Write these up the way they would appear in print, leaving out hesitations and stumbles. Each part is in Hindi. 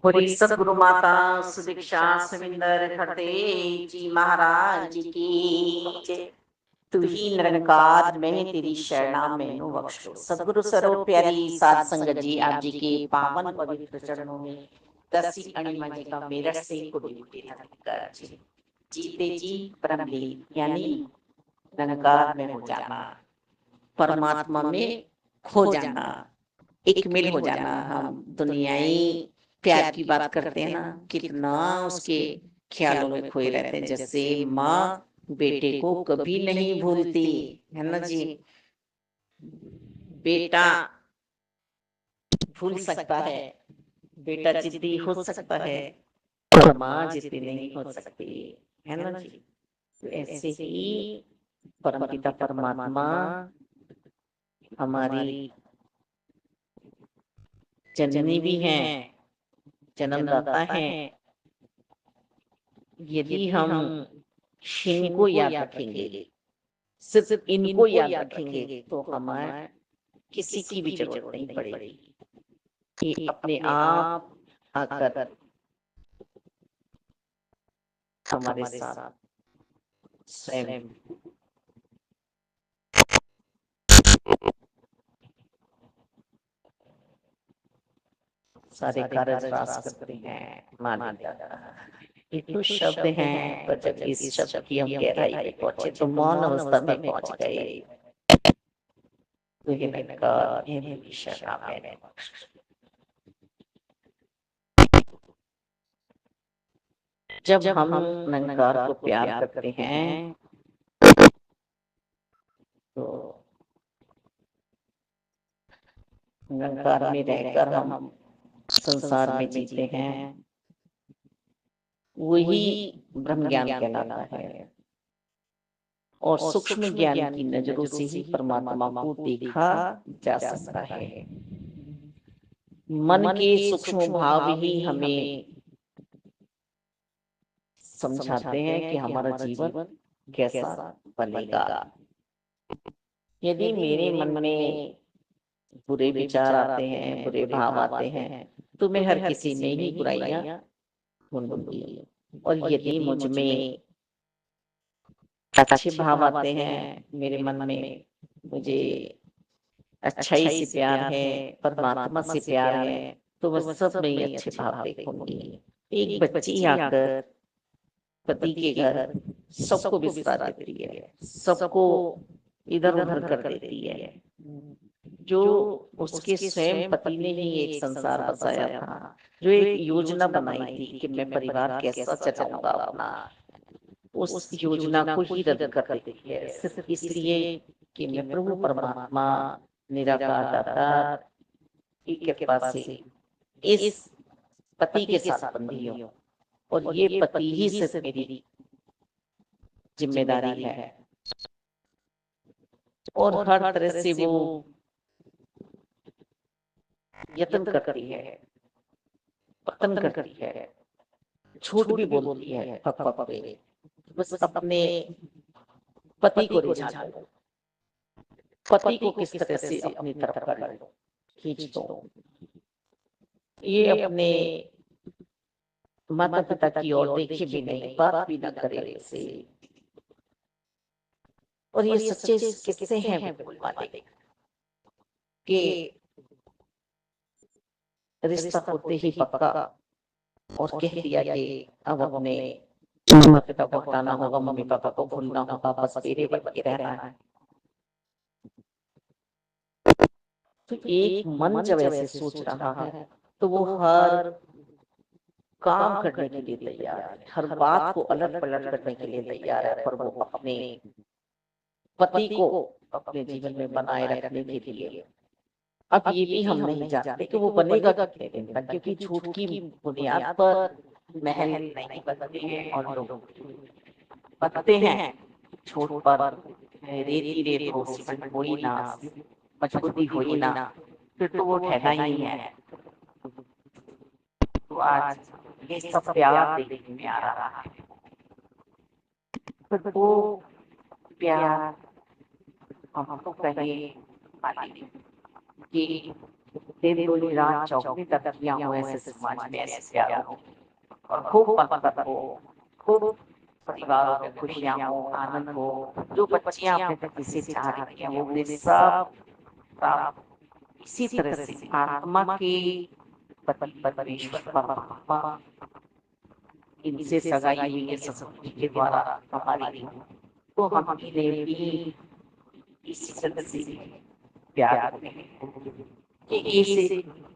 बोली सतगुरु माता सुदीक्षा सविंदर खड़ते जी महाराज की जय। तू ही निरंकार मैं तेरी शरणा मैनू बख्शो। सतगुरु सरो प्यारी साध संगत जी, आप जी के पावन पवित्र चरणों में दसी अणिमा जी का मेरा से कोटि कोटि नमस्कार जी। जीते जी परमलीन यानी निरंकार में हो जाना, परमात्मा में खो जाना, एक मिल हो जाना। हम दुनियाई प्यार की बात करते हैं ना, कितना उसके ख्यालों में खोए रहते हैं। जैसे माँ बेटे को कभी नहीं भूलती है ना जी। बेटा भूल सकता है, बेटा जिद्दी हो सकता है, पर माँ जिद्दी नहीं हो सकती है ना जी। तो ऐसे ही परमपिता परमात्मा हमारी जननी भी है, जन्मदाता है। यदि हम इनको याद रखेंगे, सिर्फ इनको याद रखेंगे, तो हमें किसी की भी जरूरत नहीं पड़ेगी। ये अपने आप आकर हमारे साथ स्वयं सारे कार्य रास करते हैं। मान ये तो शब्द हैं, पर जब इस शब्द की हम गहराई पे पहुंचे तो मौन अवस्था में पहुंच गए। तो ये निरंकार है मेरी शरणा मैंने बख्श। जब हम निरंकार को प्यार करते हैं तो निरंकार में रहकर हम संसार में जीते हैं, वही ब्रह्म ज्ञान कहलाता है। और सूक्ष्म ज्ञान की नजरों से ही परमात्मा को देखा जा सकता है। मन के सूक्ष्म भाव ही हमें समझाते हैं कि हमारा जीवन कैसा बनेगा। यदि मेरे मन में बुरे विचार आते हैं, बुरे भाव आते हैं, तो मैं हर किसी में ही बुराइयां ढूंढूंगी। और यदि मुझ में अच्छे भाव आते हैं मेरे मन में, मुझे अच्छाई से प्यार है, परमात्मा से प्यार है, तो वह सब में ही अच्छे भाव देखूंगी। एक बच्ची आकर पति के घर सबको बिसरा देती है, सबको इधर उधर कर देती है। जो उसके स्वयं पति ने ही एक संसार बसाया था, जो एक योजना बनाई थी कि मैं परिवार कैसा चलाऊंगा अपना, उस योजना को ही रद्द कर देती है, सिर्फ इसलिए कि मैं प्रभु परमात्मा निराकार दाता की कृपा से इस पति के साथ बंधी हूँ। और ये पति ही सिर्फ मेरी जिम्मेदारी है। और हर तरह से वो यत्न करती है, पतन करती है, झूठ भी बोलती है पक पक पे, बस अपने पति को रिझा लो, पति को किस तरह से अपनी तरफ कर लो, खींच दो। ये अपने माता पिता की ओर देखे भी नहीं, बात भी न करे उसे। और ये सच्चे किस्से हैं बिल्कुल वाले कि रिश्ता होते ही पक्का, और कह दिया कि अब अपने माता पिता को हटाना होगा, मम्मी पापा को भूलना होगा, बस मेरे बन के रहना है। तो एक मन जब ऐसे सोच रहा है तो वो हर काम करने के लिए तैयार है, हर बात को अलट पलट करने के लिए तैयार है, पर वो अपने पति को अपने जीवन में बनाए रखने के लिए। अब ये भी हम नहीं जानते कि वो बनेगा कितने दिन तक, क्योंकि झूठ की बुनियाद पर महल नहीं बनते हैं, और लोग बनते हैं झूठ पर। रेती रेत हो सीमेंट हो ही ना, मजबूती हो ही ना, फिर तो वो ठहरना ही नहीं है। तो आज ये सब प्यार देखने में आ रहा है, फिर वो प्यार हमको कहे कि दिन दूनी रात चौगुनी तरक्कियाँ हों ऐसे समाज में, ऐसे प्यार हो और खूब बरकत हो, खूब परिवारों में खुशियाँ हो, आनंद हो। जो बच्चियाँ अपने पति से चाह रही हैं, वो उन्हें सब प्राप्त इसी तरह से आत्मा के पति परमेश्वर परमात्मा इनसे सगाई हुई है सतगुरु के द्वारा हमारी हो। तो हम इन्हें भी इसी तरह से प्यार करें कि इस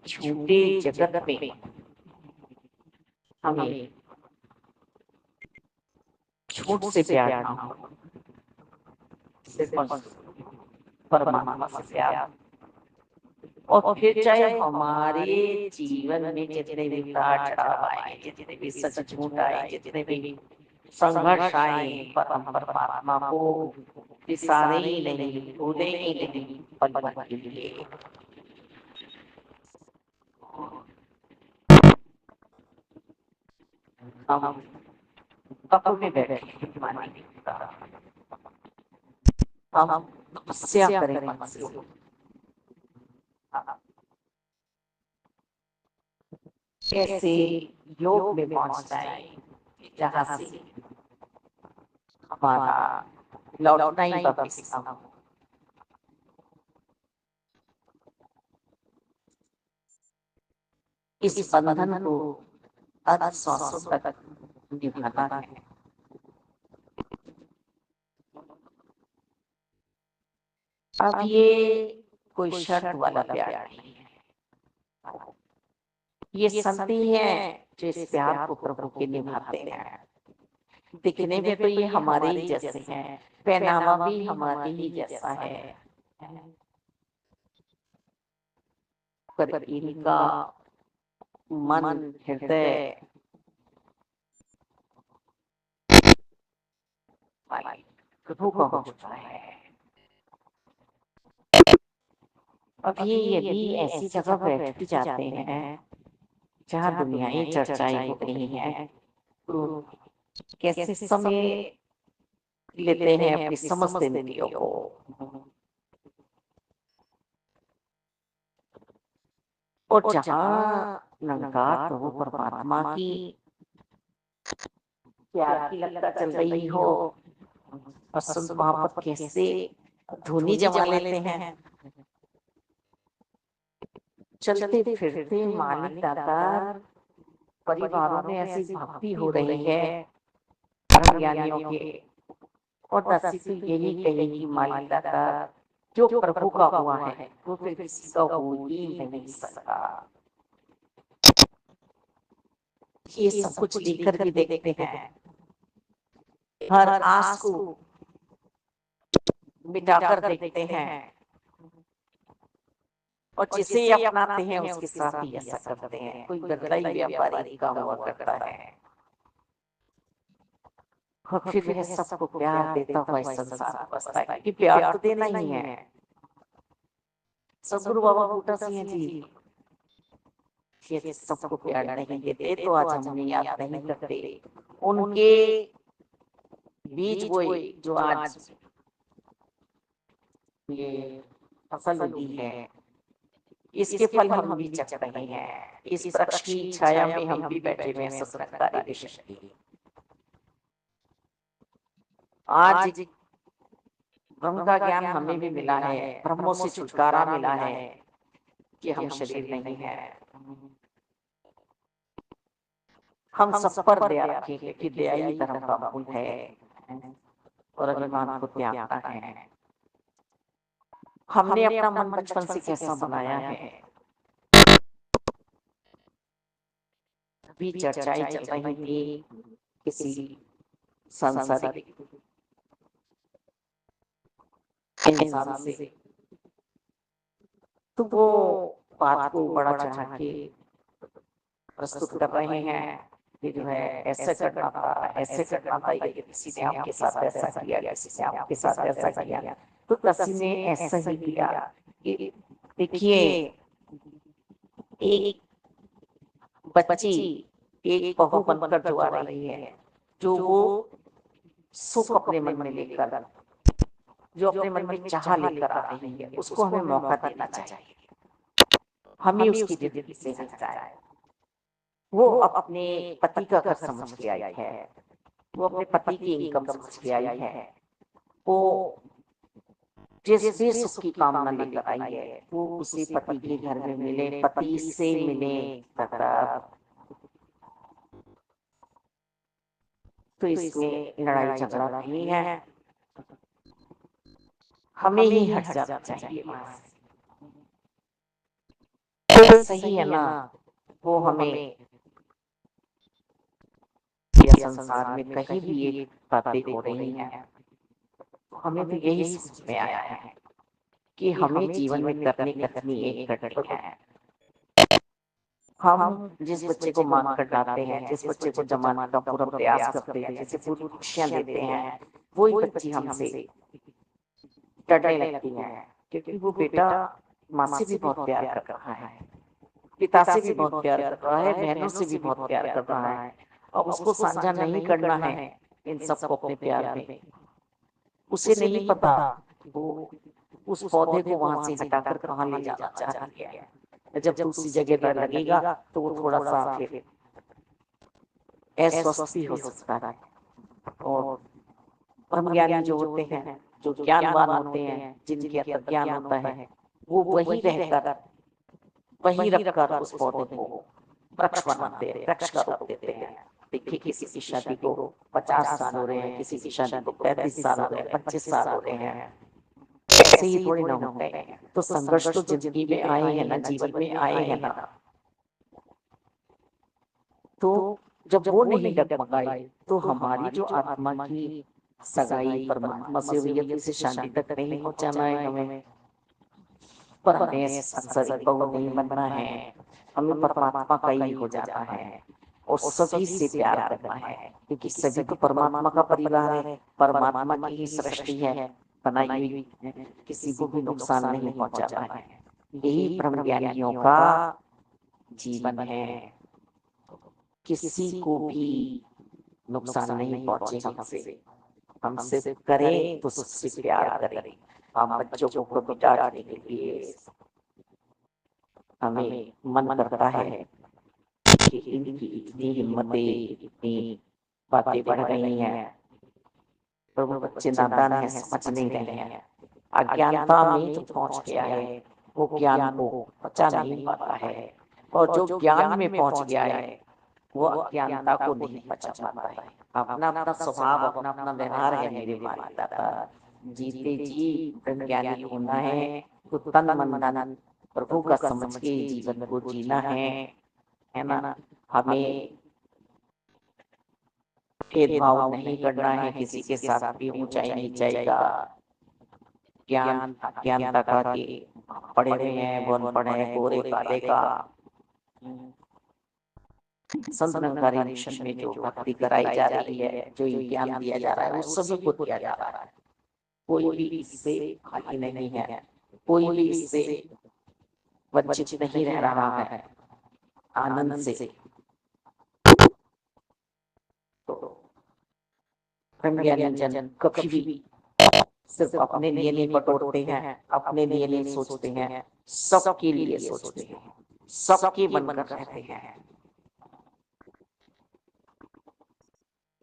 झूठे जगत में हमें झूठ से प्यार ना हो, सिर्फ परमात्मा से प्यार। और फिर चाहे हमारे जीवन में जितने भी उतार चढ़ाव आए, जितने भी सच झूठ आए, जितने भी संघर्ष आए, पर हम परमात्मा को बिसारे ही नहीं, भूले ही नहीं पल भर के लिए। हम तप में बैठे मानिए, हम तपस्या करें मन से, कैसे योग में पहुंच जाए जहाँ से हमारा लौटना ही वापस ना हो। इस बंधन को अंत श्वासों तक निभाना है। अब ये कोई शर्त वाला प्यार नहीं है, ये संति है जो इस प्यार को प्रभु के निभाते हैं। दिखने में तो ये हमारे ही जैसे हैं, पहनावा भी हमारे ही जैसा है, पर इनका मन हृदय प्रभु का हो चुका है। अब ये यदि ऐसी जगह बैठ भी जाते हैं जहाँ दुनियाई चर्चाएं हो रही हैं, तो कैसे समय लेते हैं अपनी समस्त इंद्रियों को, और जहाँ निरंकार प्रभु परमात्मा की प्यार की लगता चल रही हो, और संत वहां पर कैसे धुनी जमा लेते हैं। चलते फिरते मालिक दातार परिवारों में ऐसी भक्ति हो रही है परम ज्ञानियों के, और दासी तो यही कहेगी मालिक दातार जो प्रभु का हुआ है वो फिर किसी का हो ही नहीं सकता। ये सब कुछ लेकर भी देखते हैं, हर आस को मिटाकर देखते हैं, और जिसे ये अपनाते हैं उसके साथ ही ऐसा करते हैं। कोई गरदाई व्यापारी का हुआ करता है, और फिर वह सबको प्यार देता हुआ इस संसार में बसता है, क्योंकि प्यार तो देना ही है। सदगुरु बाबा बूटा सिंह जी ये सबको प्यार नहीं देते तो आज हम उन्हें याद नहीं करते। उनके बीज बोए जो आज ये फसल उगी है, इसके फल हम भी चख रहे हैं। इस वृक्ष की छाया में हम भी बैठे हुए हैं सत्संगकारी विषय की। आज ब्रह्म का ज्ञान हमें भी मिला है, ब्रह्मों से छुटकारा मिला है कि हम शरीर नहीं है। हम सब पर दया रखें क्योंकि दया ही धर्म का मूल है, और अभिमान को त्यागना है। हमने अपना मन बचपन से कैसा बनाया है, अभी चर्चाएं चल रही थी किसी सांसारिक इंसान से, तो वो बात को बड़ा चढ़ा के प्रस्तुत कर रहे हैं कि जो है ऐसे करना था, ऐसे करना था, ये किसी ने आपके साथ ऐसा किया, किसी ने आपके साथ ऐसा किया, तो किसी ने ऐसा ही किया। देखिए एक बच्ची एक बहू बनकर जो आ रही है, जो वो सुख अपने मन में लेकर, जो अपने मन में चाह लेकर आ रही है, उसको हमें मौका देना चाहिए। हमें उसकी ज़िंदगी से हट जाए। वो अपने पति का घर समझ के आई है, वो अपने पति की इनकम समझ के आई है, वो जिस भी सुख की कामना लेकर आई है, वो उसे पति के घर में मिले, पति से मिले। तब तो इसमें लड़ाई झगड़ा नहीं है, हमें ही हट जाना चाहिए वहाँ से। तो सही है ना, वो हमें या संसार में कहीं भी ये बातें हो रही हैं, तो हमें तो यही समझ में आया है कि हमें जीवन में करनी कथनी एक घटना है। हम जिस बच्चे को मान कर लाते हैं, जिस बच्चे को जमाने का पूरा प्रयास करते हैं, जिसे पूरी खुशियाँ देते हैं, वही बच्ची हमसे डरने लगती है, क्योंकि वो बेटा माँ से भी बहुत प्यार कर रहा है, पिता से भी बहुत प्यार कर रहा है, बहनों से भी बहुत प्यार कर रहा है, और उसको साझा नहीं करना है इन सबको अपने प्यार में। उसे नहीं पता वो उस पौधे को वहां से हटाकर कहाँ ले जाना चाह रही है। जब तुलसी जगह पर लगेगा तो वो थोड़ा सा फिर अस्वस्थ भी हो सकता है। और ब्रह्मज्ञानी जो होते हैं, जो ज्ञानवान होते हैं, जिनके अंदर ज्ञान होता है, वो वही रहकर वही रखकर उस पौधे को वृक्ष बनाते हैं, वृक्ष का रूप देते हैं। देखिए किसी की शादी को 50 साल हो रहे हैं, किसी की शादी को 35 साल हो रहे हैं, 25 साल हो रहे हैं, ऐसे ही थोड़ी ना होते हैं। तो संघर्ष तो जिंदगी में आए हैं ना, जीवन में आए हैं ना। तो जब वो नहीं डगमगाई तो हमारी जो आत्मा की सगाई परमात्मा से हुई है, तो इसे शांति तक नहीं पहुंचाना है हमें, पर हमें संसारिक बहु नहीं बनना है, हमें परमात्मा का ही हो जाना है और सभी से प्यार करना है, क्योंकि सभी तो परमात्मा का परिवार है, परमात्मा की ही सृष्टि है, बनाई हुई है, किसी को भी नुकसान नहीं पहुंचाना है। यही ब्रह्म ज्ञानियों का जीवन है, किसी को भी नुकसान नहीं पहुंचे हमसे, हमसे करें तो सबसे प्यार करें। हम बच्चों को कभी डांटने के लिए हमें मन करता है कि इनकी इतनी हिम्मतें, इतनी बातें बढ़ गई हैं, पर वो बच्चे नादान हैं, समझ नहीं रहे हैं। अज्ञानता में जो पहुंच गया है वो ज्ञान को पचा नहीं पाता है, और जो ज्ञान में पहुंच गया है वो अज्ञानता को नहीं पचा पाता है। अपना अपना स्वभाव, अपना अपना व्यवहार है मेरे माता दाता। जीते जी ज्ञानी होना है तो तन मन धन प्रभु का समझ के जीवन को जीना है ना। हमें भेदभाव नहीं करना है किसी के साथ भी, ऊंचाई नीचाई का ज्ञान अज्ञानता का कि पढ़े हुए हैं, वो अनपढ़ है, गोरे काले का। संत निरंकारी मिशन में जो भक्ति कराई जा रही है, जो ज्ञान दिया जा रहा है, वो सभी को दिया जा रहा है, कोई भी इससे खाली नहीं है, कोई भी इससे वंचित नहीं रह रहा है आनंद से। तो ब्रह्मज्ञानी जन कभी भी सिर्फ अपने लिए नहीं बटोरते हैं, अपने लिए नहीं सोचते हैं, सबके लिए सोचते हैं, सबके बनकर रहते हैं।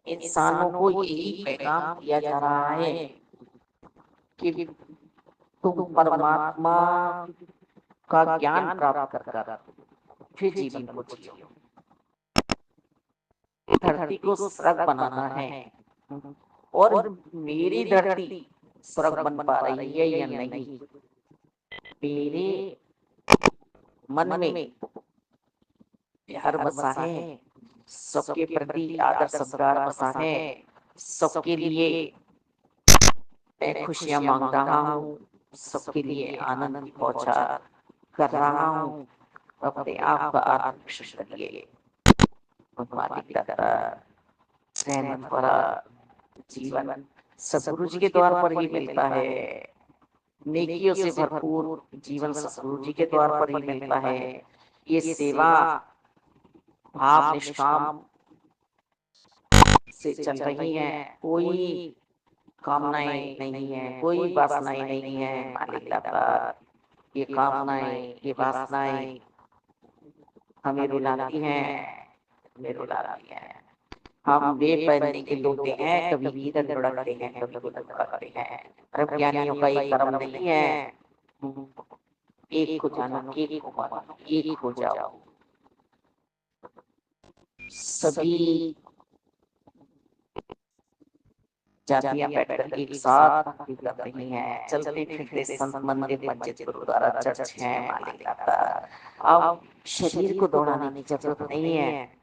इंसानों को यही पैगाम दिया जा रहा है कि तुम परमात्मा का ज्ञान प्राप्त कर फिर जीवन को जियो। धरती को स्वर्ग बनाना है, और मेरी धरती स्वर्ग बन पा रही है या नहीं, मेरे मन में प्यार बसा है, सबके प्रति आदर सत्कार बसा है, सबके लिए मैं खुशियां मांग रहा हूँ, सबके लिए आनंद की बौछार कर रहा हूँ। अपने आप का आत्मरक्षण करिए, मालिक दाता रहमत भरा जीवन सतगुरु जी के द्वार पर ही मिलता है, नेकियों से भरपूर जीवन सतगुरु जी के द्वार पर ही मिलता है। ये सेवा भाव निष्काम से चल रही है, कोई कामनाएं नहीं है, कोई वासनाएं नहीं है। मालिक दाता ये कामनाएं, ये वासनाएं हमें रुलाती हैं, हमें रुलाती हैं। हम बेपैनी के लोटे हैं, कभी इधर लुढ़कते हैं, कभी उधर लुढ़कते हैं। परम ज्ञानियों का ये कर्म नहीं है। एक को जानो, एक को मानो, एक हो जाओ। सभी जातियां बैठकर एक साथ भक्ति कर रही हैं। चलते फिरते संत, मंदिर, मस्जिद, गुरुद्वारा, चर्च हैं, मालिक लाता। अब शरीर को दौड़ाने की जरूरत नहीं है।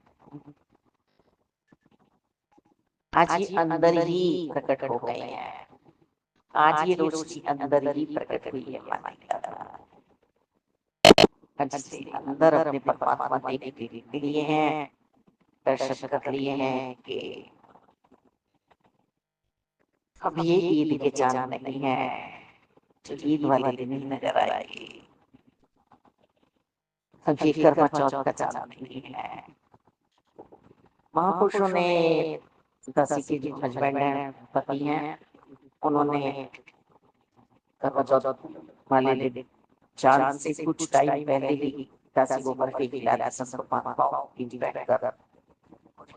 आज ये अंदर ही प्रकट हो गए हैं। आज ये रोशनी अंदर ही प्रकट हुई है, मालिक लाता। आज से अंदर अपने परमात्मा देखने के लिए हैं, दर्शन कर लिए हैं कि अब ये ईद के चांद नहीं है जो ईद वाले दिन ही नजर आएगी। अब ये कर्मा चौथ का चांद नहीं है। महापुरुषों ने, दासी के जो हस्बैंड हैं, पति हैं, उन्होंने करवा चौथ वाले दिन चांद से कुछ टाइम पहले ही दासी को बर्फी खिलाया संत महात्माओं की बैठकर,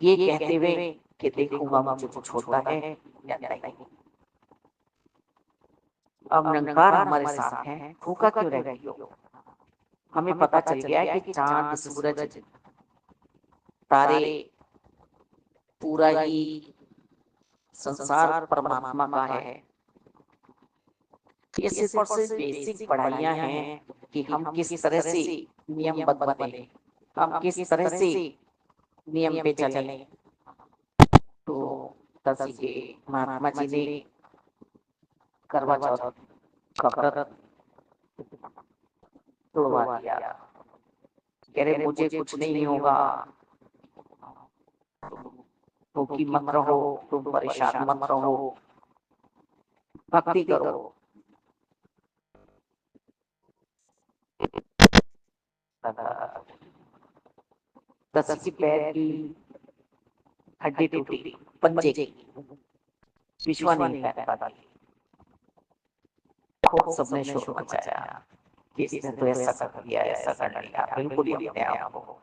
ये कहते हुए कि देखूंगा मुझे कुछ होता है या नहीं। अब निरंकार हमारे साथ है, भूखा क्यों रह गई हो? हमें पता चल गया है कि चांद, सूरज, तारे, पूरा ही संसार परमात्मा का है। ये सिर्फ और सिर्फ बेसिक पढ़ाइयां हैं कि हम किस तरह से नियमबद्ध बने, हम किस तरह से नियम पे चले। तो दसी के महात्मा जी ने करवा चौथ का व्रत तोड़वा दिया। कह रहे मुझे कुछ नहीं होगा, भूखी मत रहो, तुम परेशान मत रहो, भक्ति करो। दसी के पैर की हड्डी टूटी, पंजे की, विश्वा नहीं पैर पाती। खूब सबने शोर मचाया कि इसने तो ऐसा कर दिया, ऐसा कर दिया। बिल्कुल ही अपने आप को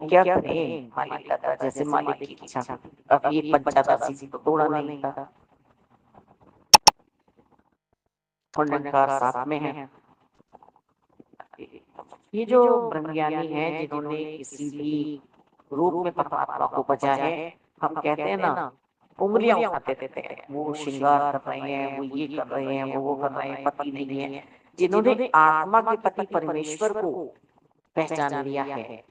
क्या करें, मालिक दादा जैसे मालिक की इच्छा। अब ये पंचादासी तो तोड़ा नहीं था, और निरंकार साथ में है। ये जो ब्रह्मज्ञानी हैं जिन्होंने किसी भी रूप में परमात्मा को बचा है, हम कहते हैं ना, उंगलियां उठाते रहते हैं, वो श्रृंगार कर रहे हैं, वो ये कर रहे हैं, वो कर रहे हैं, पति नहीं है। जिन्होंने आत्मा के पति परमेश्वर को पहचान लिया है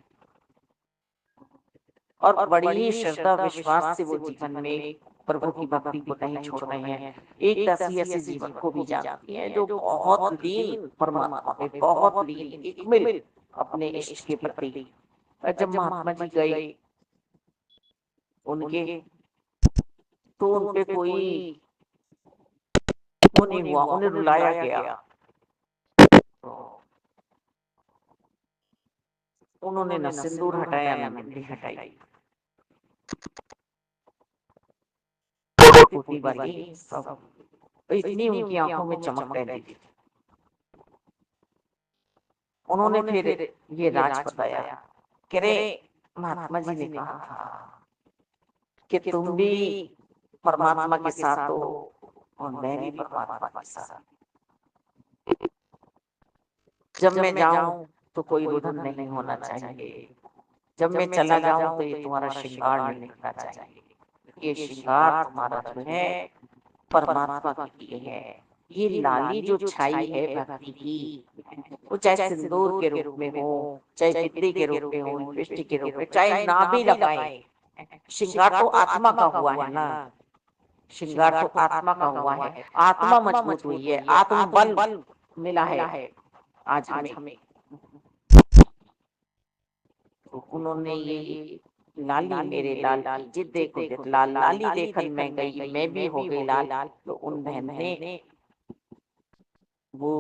और बड़ी ही श्रद्धा विश्वास से वो जीवन में प्रभु की भक्ति को नहीं छोड़ रहे हैं। एक दासी ऐसे जीवन को भी जानती है जो बहुत लीन परमात्मा में, बहुत लीन, एक मिल अपने इष्ट के प्रति। जब महात्मा जी गए उनके, तो उनपे कोई वो नहीं हुआ, उन्हें रुलाया गया। उन्होंने न सिंदूर हटाया, न मेहंदी हटाई। पोती वाली सब, इतनी उनकी आंखों में चमक रहती थी। उन्होंने फिर ये राज बताया। कह रहे महात्मा जी ने कहा था कि तुम भी परमात्मा के साथ हो और मैं भी परमात्मा के साथ। जब मैं जाऊं तो कोई रुदन नहीं होना चाहिए, जब मैं चला जाऊं तो ये तुम्हारा श्रृंगार नहीं करना चाहिए। ये श्रृंगार तुम्हारा जो है परमात्मा के लिए है। ये लाली जो छाई है भक्ति की, वो चाहे सिंदूर के रूप में हो, चाहे बिंदी के रूप में हो, लिपस्टिक के रूप में, चाहे ना भी लगाए, श्रृंगार तो आत्मा का हुआ है ना। श्रृंगार तो आत्मा का हुआ है, आत्मा मजबूत हुई है, आत्म बल मिला है आज हमें। तो उन्होंने ये लाली मेरे लाल की जिद देखो जिद लाल, लाली देखन मैं गई, मैं भी हो गई लाल। तो उन बहन ने वो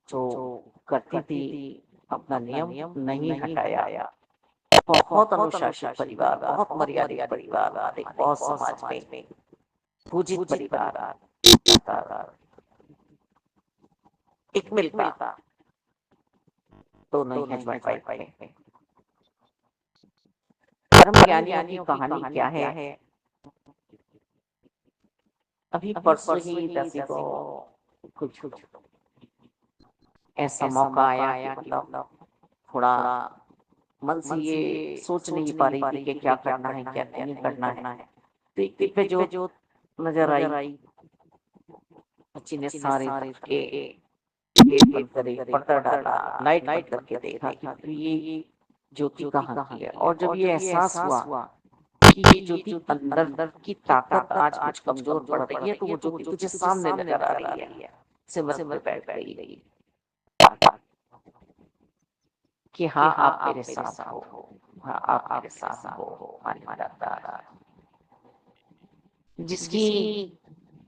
जो करती थी अपना नियम नहीं हटाया। बहुत अनुशासित परिवार, बहुत मर्यादित परिवार, हमारे बहुत समाज में पूजित परिवार, एक मिलता। दोनों ही हस्बैंड वाइफ थे। परम ज्ञानियों की कहानी क्या है? अभी परसों ही 10 को कुछ ऐसा मौका आया कि मतलब थोड़ा मन से ये सोच नहीं पा रही थी कि क्या करना है, क्या नहीं करना है। तो एक दिव्य ज्योत नजर आई। बच्ची ने सारे तट के गेट बंद करे, पर्दा डाला, लाइट बंद करके देखा कि तो ये ज्योति कहाँ की है। और जब ये एहसास हुआ कि ये ज्योति अंदर की ताकत आज कुछ कमजोर पड़ रही है, तो वो ज्योति तुझे सामने नजर आ रही है। सिमरन पे बैठ गई कि हाँ आप मेरे साथ हो, हाँ आप मेरे साथ हो। माता जिसकी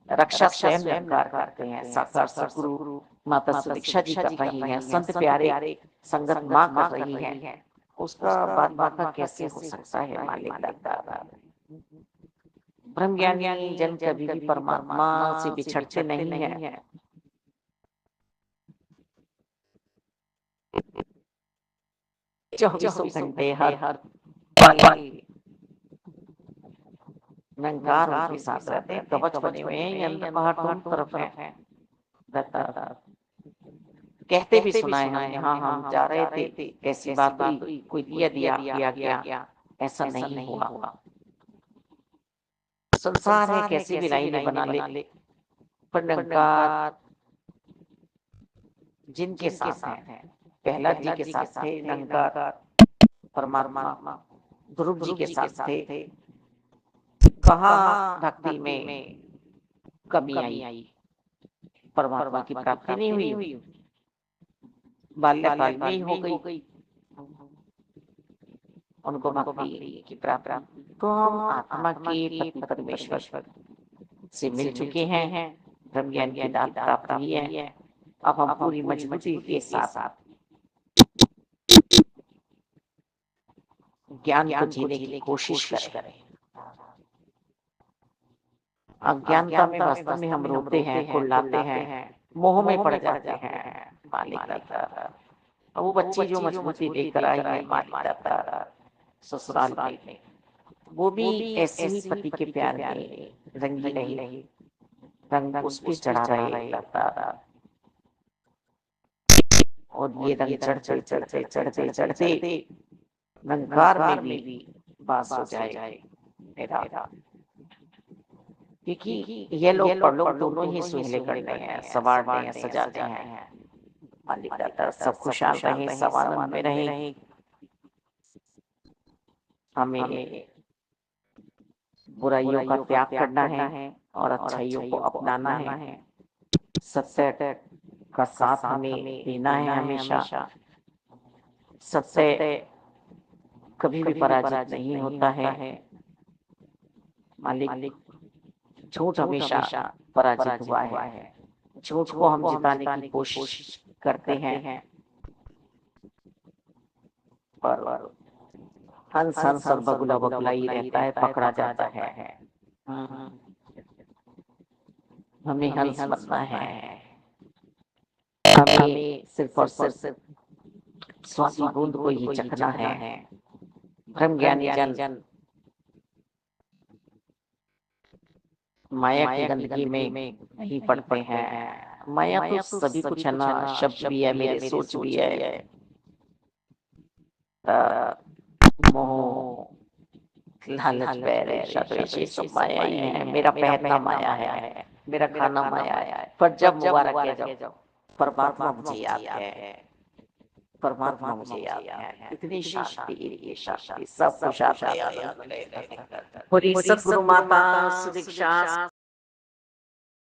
रक्षा स्वयं निरंकार करते हैं, साकार सदगुरु माता सुदीक्षा जी कर रही हैं, संत प्यारे संगत माँ कर रही हैं, उसका बाद बाका कैसे हो सकता है? मालिक दाता ब्रह्म ज्ञानी जन कभी भी परमात्मा से बिछड़ते नहीं है। चौबीसों घंटे हर पल निरंकार उनके साथ रहते हैं। कवच बने हुए हैं, ये अंदर बाहर दोनों तरफ है रहता। कहते भी सुना है हमने, हाँ हम जा रहे थे, कैसी बात हुई, कोई दिया दिया गया, ऐसा नहीं हुआ। संसार है कैसी भी लाइनें बना ले, पर निरंकार जिनके साथ है, प्रहलाद जी के साथ थे निरंकार परमात्मा, ध्रुव जी के साथ थे। कहाँ भक्ति में कमी आई? परमात्मा की प्राप्ति नहीं हुई, बाल्यकाल में ही हो गई उनको भक्ति की प्राप्ति। तो हम आत्मा के पति परमेश्वर से मिल चुके हैं, ब्रह्म ज्ञान की दात प्राप्त हुई है। अब हम पूरी मजबूती के साथ ज्ञान को जीने की कोशिश करें। अज्ञानता में वास्तव में हम रोते हैं, कुल्लाते हैं, मोह में पड़ जाते हैं। मालिक दाता, वो बच्ची जो मजबूती लेकर आई है मालिक दाता ससुराल में, वो भी ऐसे ही पति के प्यार में रंगी नहीं, रंग उस पे चढ़ा रहे दाता। और ये रंग चढ़ते चढ़ते चढ़ते चढ़ते निरंकार में भी वास हो जाए मेरा। क्योंकि ये लोग परलोक दोनों ही सुहेले करते हैं, संवारते हैं, सजाते हैं। मालिक दाता सब खुशहाल रहे, सब आनंद में रहे। हमें बुराइयों का त्याग करना है और अच्छाइयों को अपनाना है। सत्य का साथ हमें देना है हमेशा। सत्य कभी भी पराजित नहीं होता है मालिक। झूठ हमेशा पराजित हुआ है। झूठ को हम जिताने की कोशिश करते हैं, पर हंस हंस और बगुला बगुला ही रहता है, पकड़ा जाता है। हमें हंस बनना है। हमें सिर्फ और सिर्फ स्वाति बूंद को ही चखना है। ब्रह्म ज्ञानी जन माया की गंदगी में नहीं पड़ते हैं। माया तो सभी कुछ है ना, शब्द भी है, मेरे सोच भी है, मोह लालच बैर ईर्ष्या द्वेष, ये सब माया ही है। मेरा पहनना माया है, मेरा खाना माया है। पर जब मुबारक है, जब परमात्मा मुझे याद है, परमात्मा मुझे याद है, इतनी शांति, इतनी शांति, सब कुछ आता है। पूरी सतगुरु माता सुदीक्षा